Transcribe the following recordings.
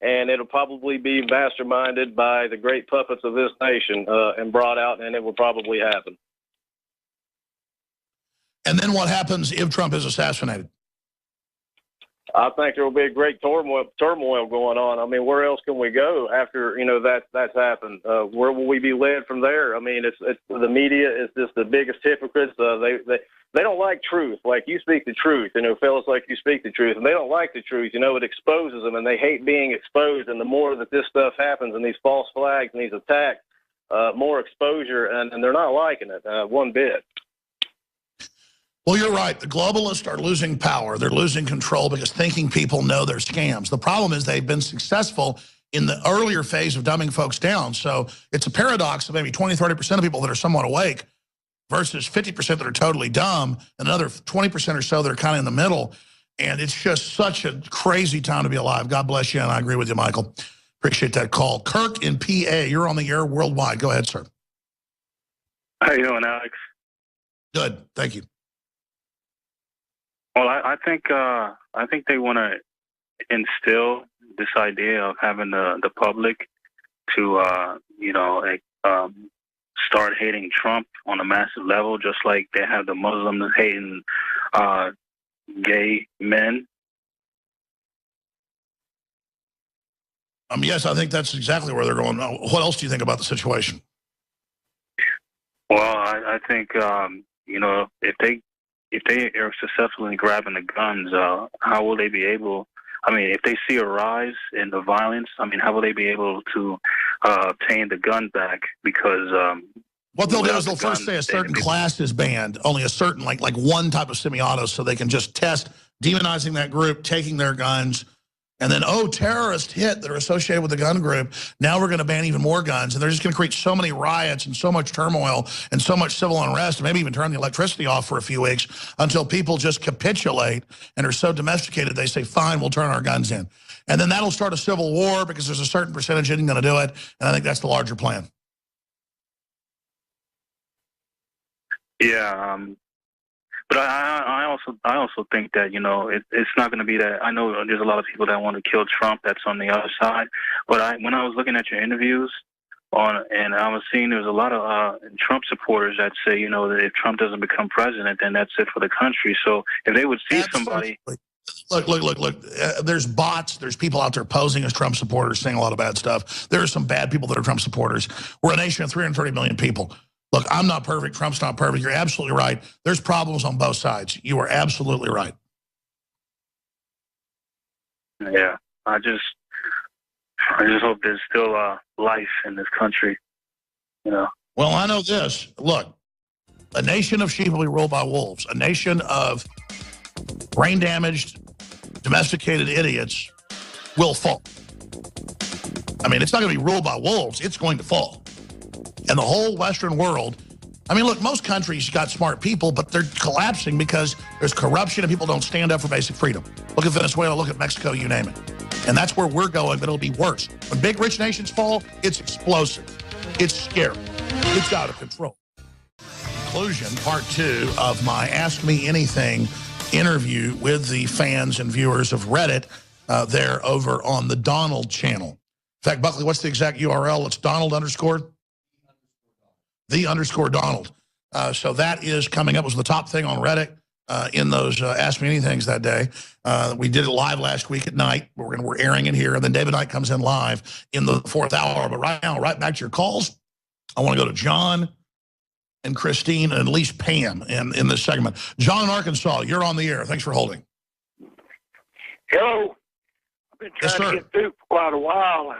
And it'll probably be masterminded by the great puppets of this nation and brought out, and it will probably happen. And then what happens if Trump is assassinated? I think there will be a great turmoil going on. I mean, where else can we go after that's happened? Where will we be led from there? I mean, it's the media is just the biggest hypocrites. They don't like truth. Like, you speak the truth, fellas like you speak the truth, and they don't like the truth. It exposes them, and they hate being exposed. And the more that this stuff happens and these false flags and these attacks, more exposure, and they're not liking it one bit. Well, you're right. The globalists are losing power. They're losing control because thinking people know they're scams. The problem is they've been successful in the earlier phase of dumbing folks down. So it's a paradox of maybe 20, 30% of people that are somewhat awake versus 50% that are totally dumb, and another 20% or so that are kind of in the middle. And it's just such a crazy time to be alive. God bless you, and I agree with you, Michael. Appreciate that call. Kirk in PA, you're on the air worldwide. Go ahead, sir. How you doing, Alex? Good, thank you. Well, I think they want to instill this idea of having the public to start hating Trump on a massive level, just like they have the Muslims hating gay men. Yes, I think that's exactly where they're going. What else do you think about the situation? Well, I think if they are successful in grabbing the guns, how will they be able? I mean, if they see a rise in the violence, I mean, how will they be able to obtain the gun back? Because what they'll do is they'll first say a certain class is banned, only a certain like one type of semi-auto, so they can just test demonizing that group, taking their guns, and then, terrorist hit that are associated with the gun group. Now we're going to ban even more guns, and they're just going to create so many riots and so much turmoil and so much civil unrest, and maybe even turn the electricity off for a few weeks until people just capitulate and are so domesticated they say, fine, we'll turn our guns in. And then that'll start a civil war because there's a certain percentage that isn't going to do it, and I think that's the larger plan. Yeah, but I also think that it's not going to be that. I know there's a lot of people that want to kill Trump. That's on the other side. But when I was looking at your interviews and I was seeing there's a lot of Trump supporters that say that if Trump doesn't become president, then that's it for the country. So if they would see somebody. Look. There's bots. There's people out there posing as Trump supporters, saying a lot of bad stuff. There are some bad people that are Trump supporters. We're a nation of 330 million people. Look, I'm not perfect. Trump's not perfect. You're absolutely right. There's problems on both sides. You are absolutely right. Yeah, I just hope there's still life in this country. Well, I know this. Look, a nation of sheep will be ruled by wolves. A nation of brain-damaged, domesticated idiots will fall. I mean, it's not going to be ruled by wolves. It's going to fall. And the whole Western world, I mean, look, most countries got smart people, but they're collapsing because there's corruption and people don't stand up for basic freedom. Look at Venezuela, look at Mexico, you name it. And that's where we're going, but it'll be worse. When big rich nations fall, it's explosive. It's scary. It's out of control. Conclusion, part 2 of my Ask Me Anything interview with the fans and viewers of Reddit there over on the Donald channel. In fact, Buckley, what's the exact URL? It's Donald_. _Donald. So that is coming up. It was the top thing on Reddit in those Ask Me Anythings that day. We did it live last week at night. We're airing it here, and then David Knight comes in live in the 4th hour. But right now, right back to your calls, I want to go to John and Christine and at least Pam in this segment. John in Arkansas, you're on the air. Thanks for holding. Hello. I've been trying to get through for quite a while.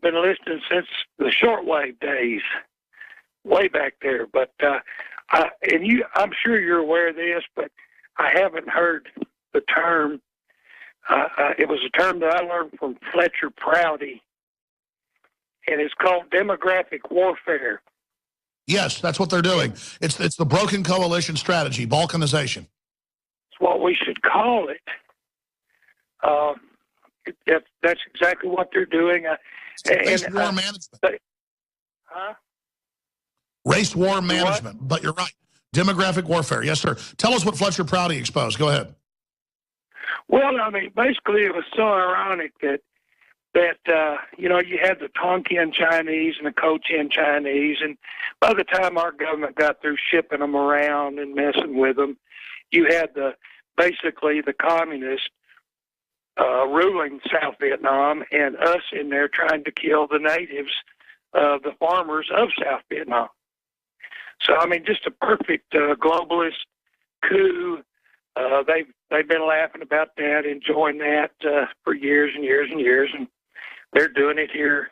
Been listening since the shortwave days. Way back there, but I'm sure you're aware of this, but I haven't heard the term. It was a term that I learned from Fletcher Prouty, and it's called demographic warfare. Yes, that's what they're doing. It's the broken coalition strategy, balkanization. It's what we should call it. That's exactly what they're doing. Race war management. Race war management, but you're right. Demographic warfare. Yes, sir. Tell us what Fletcher Prouty exposed. Go ahead. Well, I mean, basically, it was so ironic that you know, you had the Tonkin Chinese and the Cochin Chinese, and by the time our government got through shipping them around and messing with them, you had basically the communists ruling South Vietnam, and us in there trying to kill the natives, the farmers of South Vietnam. So, I mean, just a perfect globalist coup. They've been laughing about that, enjoying that for years and years and years, and they're doing it here.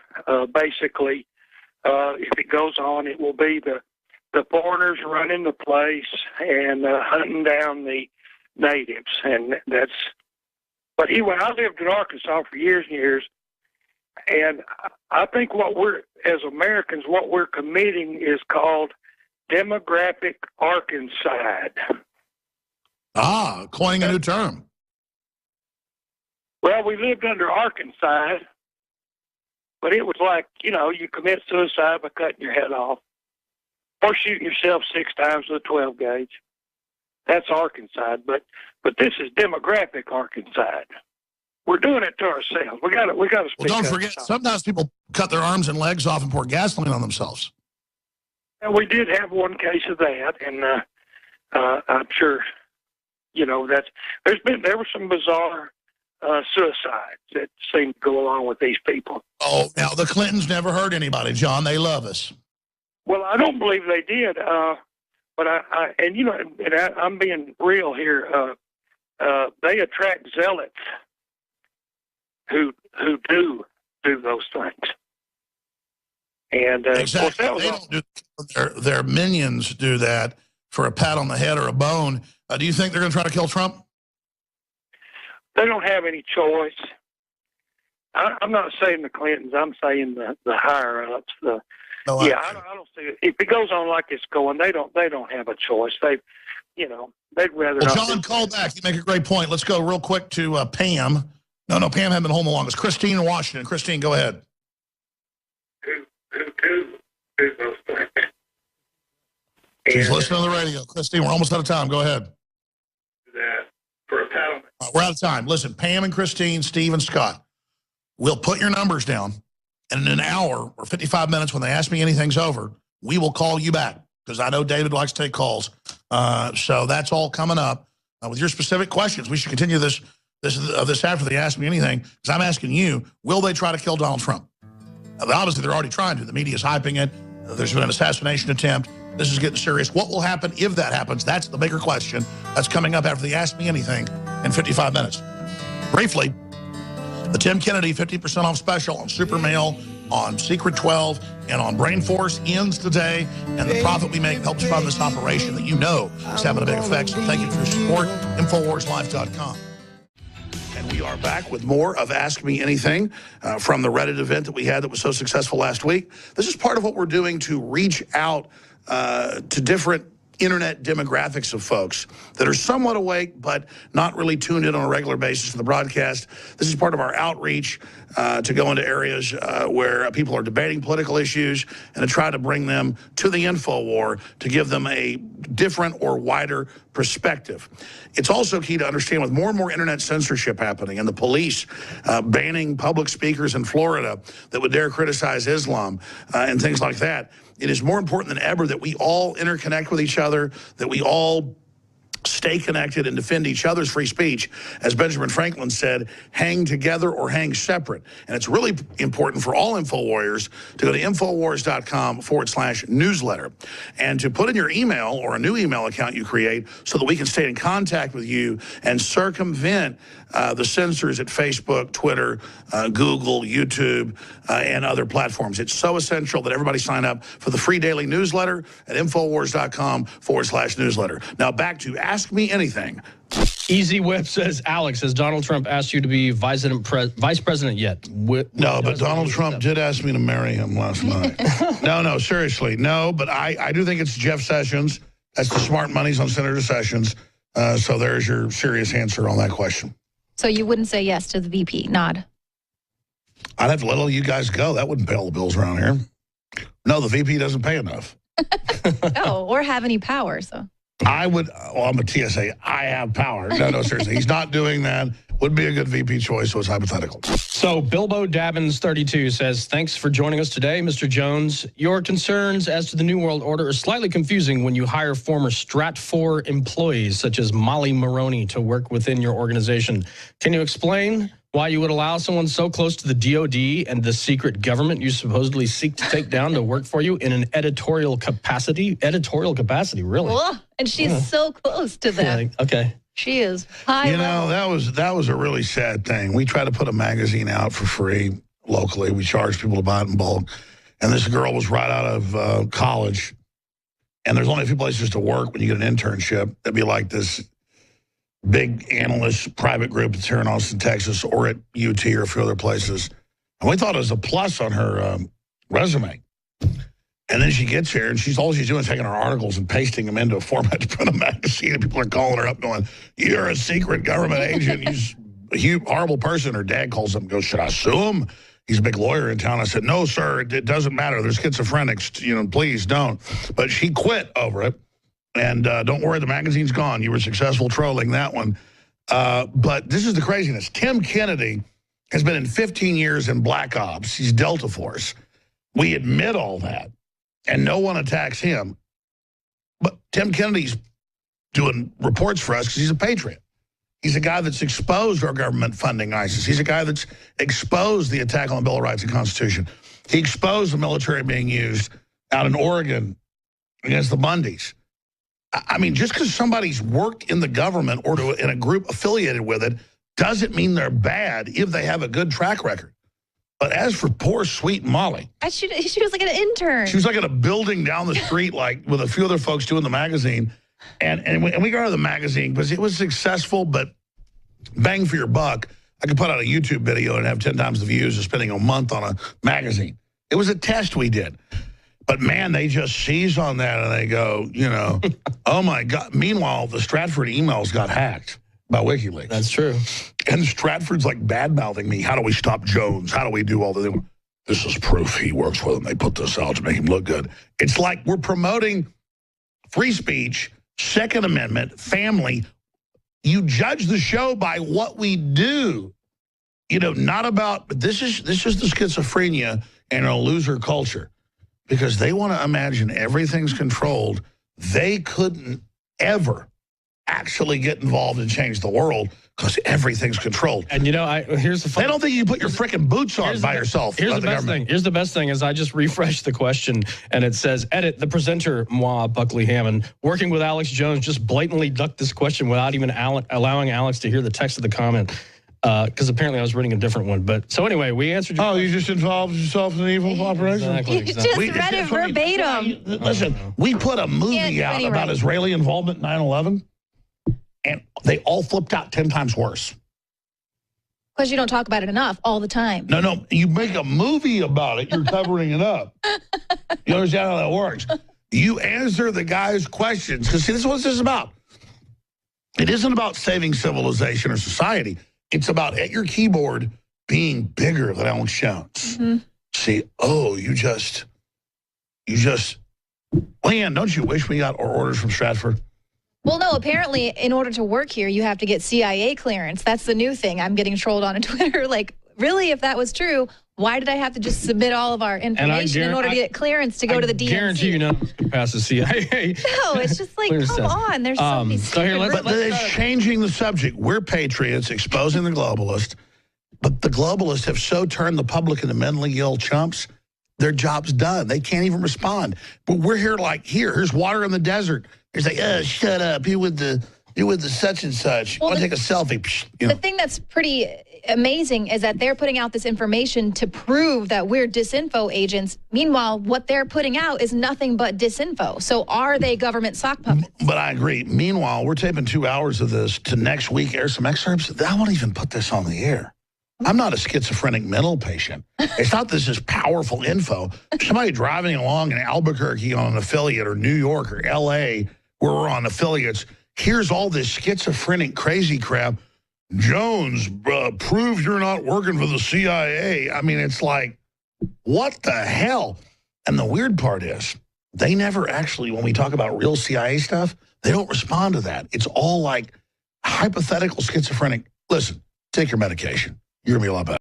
Basically, if it goes on, it will be the foreigners running the place and hunting down the natives, and that's. But anyway, I lived in Arkansas for years and years, and I think as Americans, what we're committing is called demographic arkancide. Ah, coining a new term. Well, we lived under arkancide, but it was like, you know, you commit suicide by cutting your head off or shooting yourself 6 times with a 12 gauge. That's arkancide, but this is demographic arkancide. We're doing it to ourselves. We got to speak. Well, don't forget, sometimes people cut their arms and legs off and pour gasoline on themselves. And we did have one case of that, and I'm sure, you know, there were some bizarre suicides that seem to go along with these people. Oh, now the Clintons never hurt anybody, John. They love us. Well, I don't believe they did. But and you know, and I'm being real here. They attract zealots who do those things. And exactly, of course, they don't do. Their minions do that for a pat on the head or a bone. Do you think they're going to try to kill Trump? They don't have any choice. I'm not saying the Clintons. I'm saying the higher ups. I don't see it. If it goes on like it's going, they don't have a choice. They'd rather. Well, not. John, call back. You make a great point. Let's go real quick to Pam. No, Pam hadn't been home the longest. Christine in Washington. Christine, go ahead. Who those things? She's listening to the radio. Christine, we're almost out of time. Go ahead. That for a paddle. We're out of time. Listen, Pam and Christine, Steve and Scott, we'll put your numbers down. And in an hour or 55 minutes, when they ask me anything's over, we will call you back because I know David likes to take calls. So that's all coming up with your specific questions. We should continue this after they ask me anything because I'm asking you, will they try to kill Donald Trump? Obviously, they're already trying to. The media is hyping it. There's been an assassination attempt. This is getting serious. What will happen if that happens? That's the bigger question. That's coming up after they ask me anything in 55 minutes. Briefly, the Tim Kennedy 50% off special on Super Mail, on Secret 12, and on Brain Force ends today. And the profit we make helps fund this operation that you know is having a big effect. So thank you for your support. InfoWarsLife.com. And we are back with more of Ask Me Anything from the Reddit event that we had that was so successful last week. This is part of what we're doing to reach out to different internet demographics of folks that are somewhat awake but not really tuned in on a regular basis to the broadcast. This is part of our outreach to go into areas where people are debating political issues and to try to bring them to the InfoWar to give them a different or wider perspective. It's also key to understand with more and more internet censorship happening and the police banning public speakers in Florida that would dare criticize Islam and things like that. It is more important than ever that we all interconnect with each other, that we all stay connected and defend each other's free speech. As Benjamin Franklin said, hang together or hang separate. And it's really important for all InfoWarriors to go to InfoWars.com/newsletter and to put in your email or a new email account you create so that we can stay in contact with you and circumvent the censors at Facebook, Twitter, Google, YouTube, and other platforms. It's so essential that everybody sign up for the free daily newsletter at InfoWars.com/newsletter. Now back to Ask Me Anything. Easy Whip says, Alex, has Donald Trump asked you to be vice president yet? No, but Donald Trump did ask me to marry him last night. No, seriously. No, but I do think it's Jeff Sessions. That's the smart money's on Senator Sessions. So there's your serious answer on that question. So you wouldn't say yes to the VP, nod? I'd have to let all you guys go. That wouldn't pay all the bills around here. No, the VP doesn't pay enough. No, or have any power, so. I'm a TSA. I have power. No, seriously. He's not doing that. Would be a good VP choice, so it's hypothetical. So Bilbo Dabbins 32 says, thanks for joining us today, Mr. Jones. Your concerns as to the New World Order are slightly confusing when you hire former Stratfor employees, such as Molly Maroney, to work within your organization. Can you explain why you would allow someone so close to the DOD and the secret government you supposedly seek to take down to work for you in an editorial capacity? Editorial capacity, really? Ugh, and she's so close to them. Okay. She is high level. That was a really sad thing. We tried to put a magazine out for free locally. We charged people to buy it in bulk. And this girl was right out of college. And there's only a few places to work when you get an internship. It'd be like this big analyst private group that's here in Austin, Texas, or at UT or a few other places. And we thought it was a plus on her resume. And then she gets here, and all she's doing is taking her articles and pasting them into a format to print a magazine. And people are calling her up going, you're a secret government agent. You're a horrible person. Her dad calls up and goes, should I sue him? He's a big lawyer in town. I said, no, sir, it doesn't matter. They're schizophrenics. Please don't. But she quit over it. And don't worry, the magazine's gone. You were successful trolling that one. But this is the craziness. Tim Kennedy has been in 15 years in Black Ops. He's Delta Force. We admit all that. And no one attacks him. But Tim Kennedy's doing reports for us because he's a patriot. He's a guy that's exposed our government funding ISIS. He's a guy that's exposed the attack on the Bill of Rights and Constitution. He exposed the military being used out in Oregon against the Bundys. I mean, just because somebody's worked in the government or in a group affiliated with it doesn't mean they're bad if they have a good track record. But as for poor, sweet Molly. She was like an intern. She was like in a building down the street, like with a few other folks doing the magazine. And we got her the magazine because it was successful, but bang for your buck. I could put out a YouTube video and have 10 times the views of spending a month on a magazine. It was a test we did. But, man, they just seize on that and they go, oh, my God. Meanwhile, the Stratford emails got hacked by WikiLeaks. That's true. And Stratford's like bad-mouthing me. How do we stop Jones? How do we do all the... This is proof he works with them. They put this out to make him look good. It's like we're promoting free speech, Second Amendment, family. You judge the show by what we do. Not about... This is the schizophrenia and a loser culture. Because they want to imagine everything's controlled. They couldn't ever actually get involved and change the world because everything's controlled. And here's the fun. They don't think you put your freaking boots on by yourself. Here's the best thing. Here's the best thing is I just refreshed the question and it says, edit, the presenter, moi, Buckley Hammond, working with Alex Jones, just blatantly ducked this question without even allowing Alex to hear the text of the comment. Because apparently I was reading a different one. But so anyway, we answered your question. You just involved yourself in an evil operation? Exactly. You just read it verbatim. Listen, we put a movie out about Israeli involvement in 9/11, and they all flipped out 10 times worse. Because you don't talk about it enough all the time. No, you make a movie about it, you're covering it up. You understand how that works? You answer the guy's questions. Because see, this is what this is about. It isn't about saving civilization or society. It's about at your keyboard being bigger than Alex Jones. Mm-hmm. See, you just, Leanne, don't you wish we got our orders from Stratford? Well, no, apparently in order to work here, you have to get CIA clearance. That's the new thing. I'm getting trolled on Twitter. Like, really, if that was true, why did I have to just submit all of our information in order to get clearance to go to the DNC? I guarantee you none of us can pass the CIA. No, it's just like, come on. There's so many But it's changing the subject. We're patriots exposing the globalists, but the globalists have so turned the public into mentally ill chumps, their job's done. They can't even respond. But we're here like, here's water in the desert. It's like, shut up. You with the such and such. Well, want to take a selfie. The thing that's pretty amazing is that they're putting out this information to prove that we're disinfo agents. Meanwhile, what they're putting out is nothing but disinfo. So are they government sock puppets? But I agree. Meanwhile, we're taping 2 hours of this to next week air some excerpts. I won't even put this on the air. I'm not a schizophrenic mental patient. It's not this is powerful info. Somebody driving along in Albuquerque on an affiliate or New York or L.A. where we're on affiliates, here's all this schizophrenic crazy crap. Jones, prove you're not working for the CIA. I mean, it's like, what the hell? And the weird part is, they never actually, when we talk about real CIA stuff, They don't respond to that. It's all like hypothetical schizophrenic. Listen, take your medication. You're going to be a lot better.